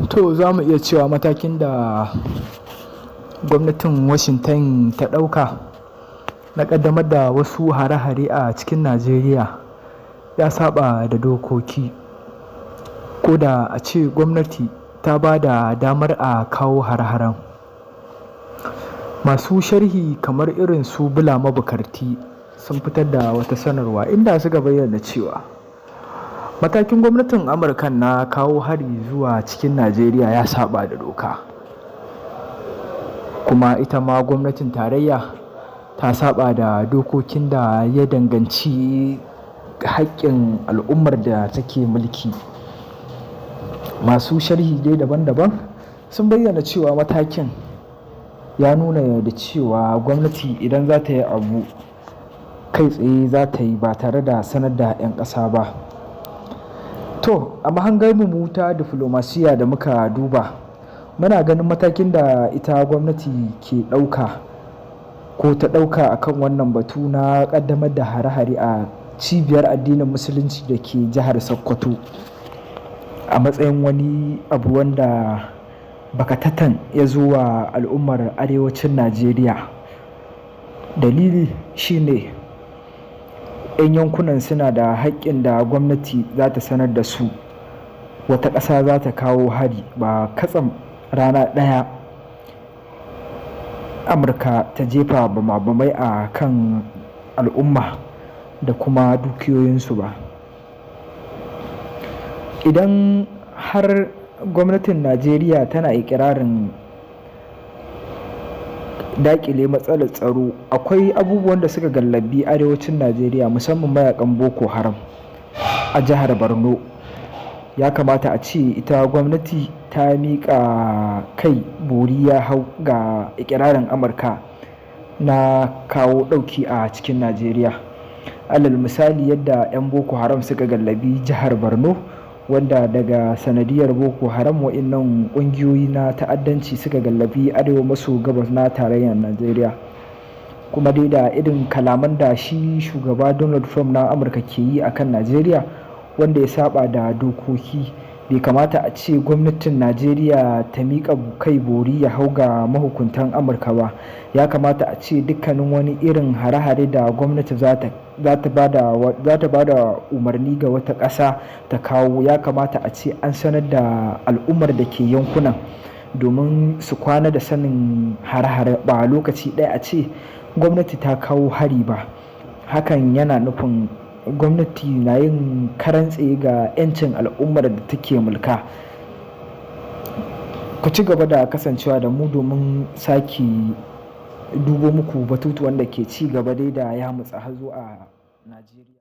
To za mu iya cewa matakin da gwamnatin Washington ta ɗauka na ƙaddamar da wasu hare-hare a cikin Najeriya ya saɓa da dokoki. Ko da a ce gwamnati ta ba da damar a kawo hare-haren. Masu sharhi kamar irin su Bula Mabukarti sun fitar da wata sanarwa inda suka bayyana cewa matakin gwamnatin Amurka na kawo hari zuwa cikin Najeriya ya saɓa da doka. Kuma ita ma gwamnatin tarayya ta saɓa da dokokin da ya danganci haƙƙin al'ummar da take mulki. Masu sharhi dai daban-daban sun bayyana cewa matakin ya nuna da cewa gwamnati idan za ta yi abu kai tsaye za ta yi ba tare da sanar da 'yan ƙasa ba. To, a mahangar mu ta diflomasiya da muka duba, muna ganin matakin da ita gwamnati ke ɗauka ko ta ɗauka akan wannan batu na ƙaddamar da hare-hare a cibiyar addinin musulunci da ke jihar Sokoto a matsayin wani abu wanda bakatatan ya zo wa al'ummar arewacin Najeriya. Dalili shine 'yan yankunan suna da haƙƙin da gwamnati za ta sanar da su wata ƙasa za ta kawo hari ba katsam rana ɗaya Amurka ta jefa bama-bamai a kan al'umma da kuma dukiyoyinsu ba. Idan har gwamnatin Najeriya tana ikirarin daƙile matsalar tsaro, akwai abubuwan da suka gallabi arewacin Najeriya musamman mayakan Boko Haram a jihar Borno. Ya kamata a ce ita gwamnati ta miƙa kai bori ya hau ga ikirarin Amurka na kawo ɗauki a cikin Najeriya. Alal misali yadda 'yan Boko Haram suka gallabi jihar Borno, wanda daga sanadiyar Boko Haram wa'innan ƙungiyoyi na ta'addanci suka gallabi arewa maso gabas na tarayyar Najeriya. Kuma dai da irin kalaman da shi shugaba Donald Trump na Amurka ke yi akan Najeriya wanda ya saba da dokoki, bai kamata a ce gwamnatin Najeriya ta miƙa kai bori ya hau ga mahukuntan Amurka ba. Ya kamata a ce dukkanin wani irin hare-hare da gwamnati za ta ba da umarni ga wata ƙasa ta kawo, ya kamata a ce an sanar da al'ummar da ke yankunan domin su kwana da sanin hare-hare, ba lokaci ɗaya a ce gwamnati ta kawo hari ba. Hakan yana nufin gwamnati na yin karan tsaye ga 'yancin al'ummar da take mulka. Ku ci gaba da kasancewa da mu domin sake dubo muku batutuwan da ke ci gaba dai da yamutsa hazo a Najeriya.